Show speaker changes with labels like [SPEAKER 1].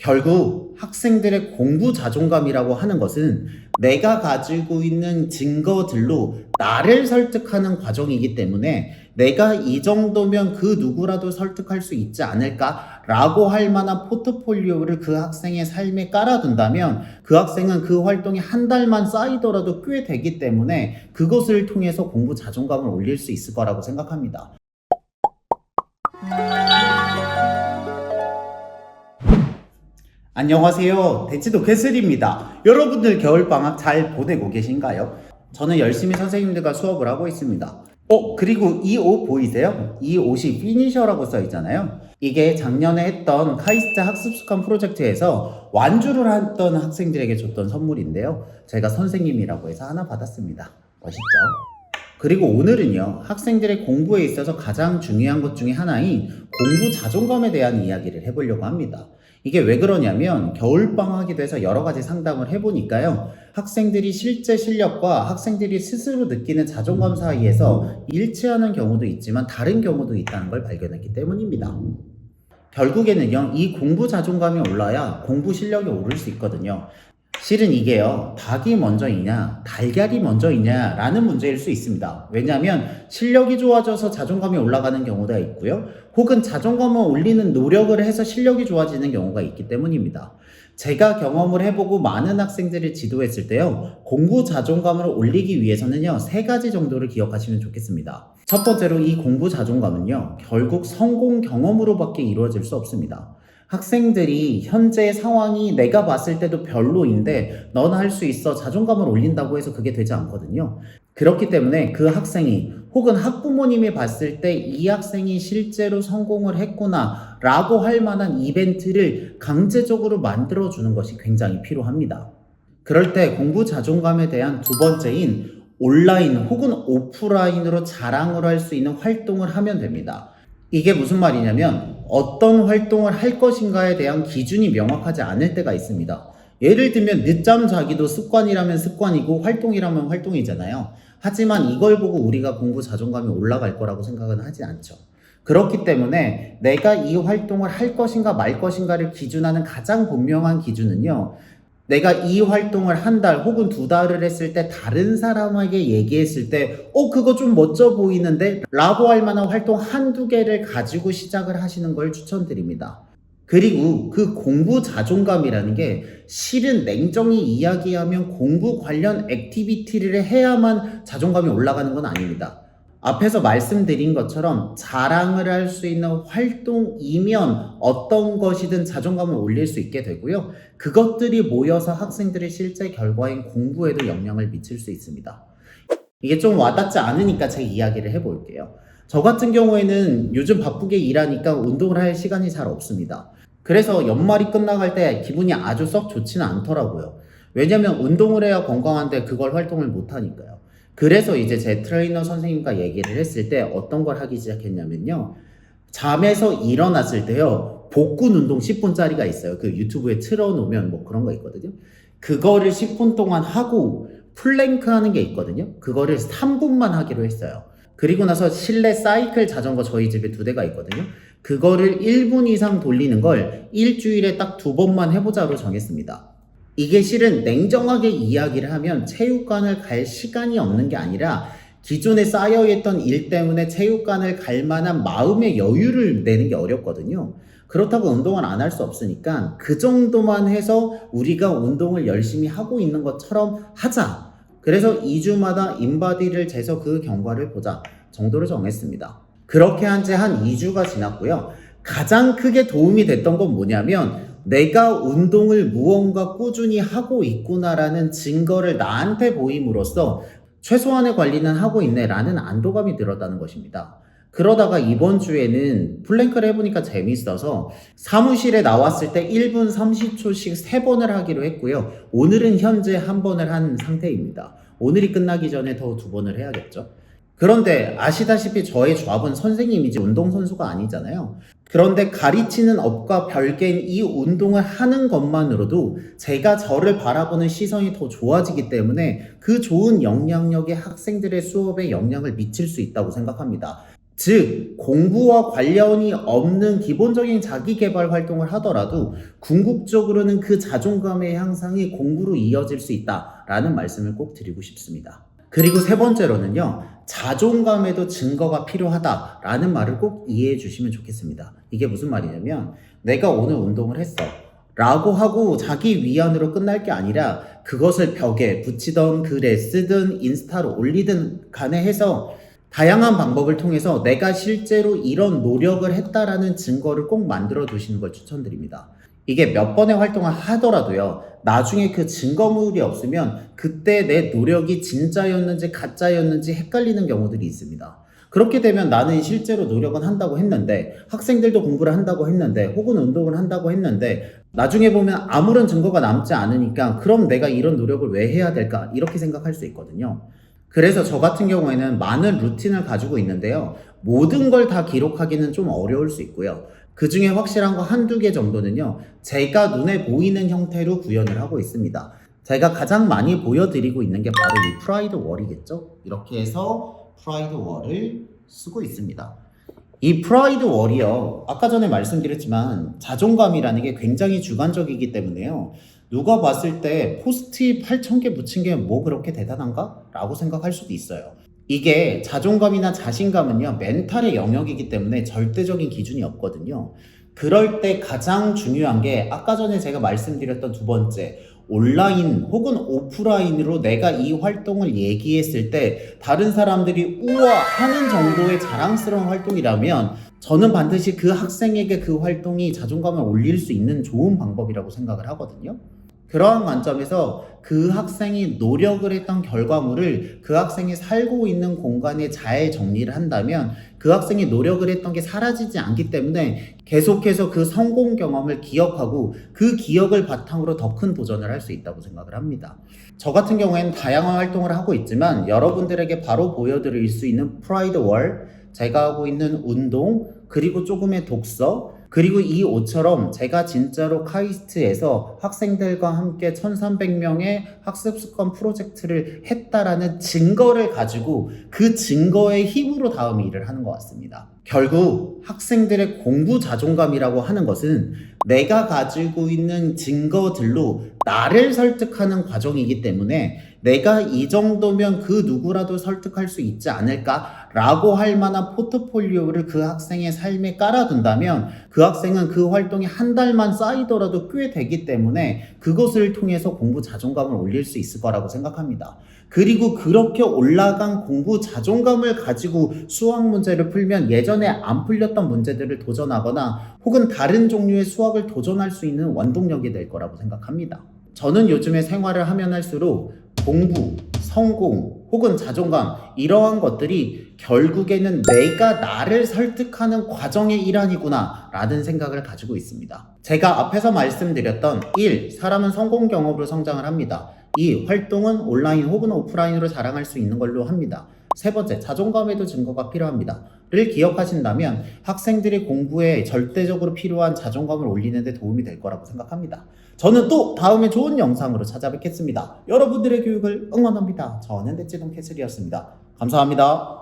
[SPEAKER 1] 결국 학생들의 공부 자존감이라고 하는 것은 내가 가지고 있는 증거들로 나를 설득하는 과정이기 때문에 내가 이 정도면 그 누구라도 설득할 수 있지 않을까라고 할 만한 포트폴리오를 그 학생의 삶에 깔아둔다면 그 학생은 그 활동이 한 달만 쌓이더라도 꽤 되기 때문에 그것을 통해서 공부 자존감을 올릴 수 있을 거라고 생각합니다. 안녕하세요. 대치도 캐슬입니다. 여러분들 겨울방학 잘 보내고 계신가요? 저는 열심히 선생님들과 수업을 하고 있습니다. 그리고 이 옷 보이세요? 이 옷이 피니셔라고 써있잖아요. 이게 작년에 했던 카이스트 학습습관 프로젝트에서 완주를 했던 학생들에게 줬던 선물인데요. 제가 선생님이라고 해서 하나 받았습니다. 멋있죠? 그리고 오늘은요, 학생들의 공부에 있어서 가장 중요한 것 중에 하나인 공부 자존감에 대한 이야기를 해보려고 합니다. 이게 왜 그러냐면 겨울방학이 돼서 여러 가지 상담을 해보니까요, 학생들이 실제 실력과 학생들이 스스로 느끼는 자존감 사이에서 일치하는 경우도 있지만 다른 경우도 있다는 걸 발견했기 때문입니다. 결국에는요, 이 공부 자존감이 올라야 공부 실력이 오를 수 있거든요. 실은 이게요, 닭이 먼저이냐 달걀이 먼저이냐 라는 문제일 수 있습니다. 왜냐하면 실력이 좋아져서 자존감이 올라가는 경우가 있고요, 혹은 자존감을 올리는 노력을 해서 실력이 좋아지는 경우가 있기 때문입니다. 제가 경험을 해보고 많은 학생들을 지도했을 때요, 공부 자존감을 올리기 위해서는요, 3가지 정도를 기억하시면 좋겠습니다. 첫 번째로 이 공부 자존감은요, 결국 성공 경험으로밖에 이루어질 수 없습니다. 학생들이 현재 상황이 내가 봤을 때도 별로인데 넌 할 수 있어 자존감을 올린다고 해서 그게 되지 않거든요. 그렇기 때문에 그 학생이 혹은 학부모님이 봤을 때 이 학생이 실제로 성공을 했구나 라고 할 만한 이벤트를 강제적으로 만들어주는 것이 굉장히 필요합니다. 그럴 때 공부 자존감에 대한 두 번째인 온라인 혹은 오프라인으로 자랑을 할 수 있는 활동을 하면 됩니다. 이게 무슨 말이냐면 어떤 활동을 할 것인가에 대한 기준이 명확하지 않을 때가 있습니다. 예를 들면 늦잠 자기도 습관이라면 습관이고 활동이라면 활동이잖아요. 하지만 이걸 보고 우리가 공부 자존감이 올라갈 거라고 생각은 하지 않죠. 그렇기 때문에 내가 이 활동을 할 것인가 말 것인가를 기준하는 가장 분명한 기준은요, 내가 이 활동을 한 달 혹은 2달을 했을 때 다른 사람에게 얘기했을 때 그거 좀 멋져 보이는데? 라고 할 만한 활동 한두 개를 가지고 시작을 하시는 걸 추천드립니다. 그리고 그 공부 자존감이라는 게 실은 냉정히 이야기하면 공부 관련 액티비티를 해야만 자존감이 올라가는 건 아닙니다. 앞에서 말씀드린 것처럼 자랑을 할 수 있는 활동이면 어떤 것이든 자존감을 올릴 수 있게 되고요, 그것들이 모여서 학생들의 실제 결과인 공부에도 영향을 미칠 수 있습니다. 이게 좀 와닿지 않으니까 제 이야기를 해볼게요. 저 같은 경우에는 요즘 바쁘게 일하니까 운동을 할 시간이 잘 없습니다. 그래서 연말이 끝나갈 때 기분이 아주 썩 좋지는 않더라고요. 왜냐면 운동을 해야 건강한데 그걸 활동을 못하니까요. 그래서 이제 제 트레이너 선생님과 얘기를 했을 때 어떤 걸 하기 시작했냐면요, 잠에서 일어났을 때요, 복근 운동 10분짜리가 있어요. 그 유튜브에 틀어놓으면 뭐 그런 거 있거든요. 그거를 10분 동안 하고 플랭크 하는 게 있거든요. 그거를 3분만 하기로 했어요. 그리고 나서 실내 사이클 자전거 저희 집에 2대가 있거든요. 그거를 1분 이상 돌리는 걸 일주일에 딱 2번만 해보자로 정했습니다. 이게 실은 냉정하게 이야기를 하면 체육관을 갈 시간이 없는 게 아니라 기존에 쌓여있던 일 때문에 체육관을 갈 만한 마음의 여유를 내는 게 어렵거든요. 그렇다고 운동을 안 할 수 없으니까 그 정도만 해서 우리가 운동을 열심히 하고 있는 것처럼 하자. 그래서 2주마다 인바디를 재서 그 경과를 보자 정도를 정했습니다. 그렇게 한 지 한 2주가 지났고요. 가장 크게 도움이 됐던 건 뭐냐면 내가 운동을 무언가 꾸준히 하고 있구나라는 증거를 나한테 보임으로써 최소한의 관리는 하고 있네 라는 안도감이 들었다는 것입니다. 그러다가 이번 주에는 플랭크를 해보니까 재밌어서 사무실에 나왔을 때 1분 30초씩 3번을 하기로 했고요. 오늘은 현재 1번을 한 상태입니다. 오늘이 끝나기 전에 더 2번을 해야겠죠. 그런데 아시다시피 저의 조합은 선생님이지 운동선수가 아니잖아요. 그런데 가르치는 업과 별개인 이 운동을 하는 것만으로도 제가 저를 바라보는 시선이 더 좋아지기 때문에 그 좋은 영향력이 학생들의 수업에 영향을 미칠 수 있다고 생각합니다. 즉 공부와 관련이 없는 기본적인 자기계발 활동을 하더라도 궁극적으로는 그 자존감의 향상이 공부로 이어질 수 있다라는 말씀을 꼭 드리고 싶습니다. 그리고 세 번째로는요, 자존감에도 증거가 필요하다라는 말을 꼭 이해해 주시면 좋겠습니다. 이게 무슨 말이냐면, 내가 오늘 운동을 했어 라고 하고 자기 위안으로 끝날 게 아니라 그것을 벽에 붙이던 글에 쓰든 인스타로 올리든 간에 해서 다양한 방법을 통해서 내가 실제로 이런 노력을 했다라는 증거를 꼭 만들어 두시는 걸 추천드립니다. 이게 몇 번의 활동을 하더라도요, 나중에 그 증거물이 없으면 그때 내 노력이 진짜였는지 가짜였는지 헷갈리는 경우들이 있습니다. 그렇게 되면 나는 실제로 노력은 한다고 했는데, 학생들도 공부를 한다고 했는데, 혹은 운동을 한다고 했는데, 나중에 보면 아무런 증거가 남지 않으니까 그럼 내가 이런 노력을 왜 해야 될까? 이렇게 생각할 수 있거든요. 그래서 저 같은 경우에는 많은 루틴을 가지고 있는데요. 모든 걸 다 기록하기는 좀 어려울 수 있고요. 그 중에 확실한 거 한두 개 정도는요, 제가 눈에 보이는 형태로 구현을 하고 있습니다. 제가 가장 많이 보여드리고 있는 게 바로 이 프라이드 월이겠죠? 이렇게 해서 프라이드 월을 쓰고 있습니다. 이 프라이드 월이요, 아까 전에 말씀드렸지만 자존감이라는 게 굉장히 주관적이기 때문에요, 누가 봤을 때 포스트잇 8,000개 붙인 게 뭐 그렇게 대단한가? 라고 생각할 수도 있어요. 이게 자존감이나 자신감은요, 멘탈의 영역이기 때문에 절대적인 기준이 없거든요. 그럴 때 가장 중요한 게 아까 전에 제가 말씀드렸던 두 번째, 온라인 혹은 오프라인으로 내가 이 활동을 얘기했을 때 다른 사람들이 우와 하는 정도의 자랑스러운 활동이라면 저는 반드시 그 학생에게 그 활동이 자존감을 올릴 수 있는 좋은 방법이라고 생각을 하거든요. 그러한 관점에서 그 학생이 노력을 했던 결과물을 그 학생이 살고 있는 공간에 잘 정리를 한다면 그 학생이 노력을 했던 게 사라지지 않기 때문에 계속해서 그 성공 경험을 기억하고 그 기억을 바탕으로 더 큰 도전을 할 수 있다고 생각을 합니다. 저 같은 경우에는 다양한 활동을 하고 있지만 여러분들에게 바로 보여드릴 수 있는 프라이드 월, 제가 하고 있는 운동, 그리고 조금의 독서, 그리고 이 옷처럼 제가 진짜로 카이스트에서 학생들과 함께 1300명의 학습 습관 프로젝트를 했다라는 증거를 가지고 그 증거의 힘으로 다음 일을 하는 것 같습니다. 결국 학생들의 공부 자존감이라고 하는 것은 내가 가지고 있는 증거들로 나를 설득하는 과정이기 때문에 내가 이 정도면 그 누구라도 설득할 수 있지 않을까라고 할 만한 포트폴리오를 그 학생의 삶에 깔아둔다면 그 학생은 그 활동이 한 달만 쌓이더라도 꽤 되기 때문에 그것을 통해서 공부 자존감을 올릴 수 있을 거라고 생각합니다. 그리고 그렇게 올라간 공부 자존감을 가지고 수학 문제를 풀면 예전에 안 풀렸던 문제들을 도전하거나 혹은 다른 종류의 수학을 도전할 수 있는 원동력이 될 거라고 생각합니다. 저는 요즘에 생활을 하면 할수록 공부, 성공, 혹은 자존감 이러한 것들이 결국에는 내가 나를 설득하는 과정의 일환이구나 라는 생각을 가지고 있습니다. 제가 앞에서 말씀드렸던 1. 사람은 성공 경험으로 성장을 합니다. 2. 활동은 온라인 혹은 오프라인으로 자랑할 수 있는 걸로 합니다. 세 번째, 자존감에도 증거가 필요합니다. 를 기억하신다면 학생들이 공부에 절대적으로 필요한 자존감을 올리는 데 도움이 될 거라고 생각합니다. 저는 또 다음에 좋은 영상으로 찾아뵙겠습니다. 여러분들의 교육을 응원합니다. 저는 대치동 캐슬이었습니다. 감사합니다.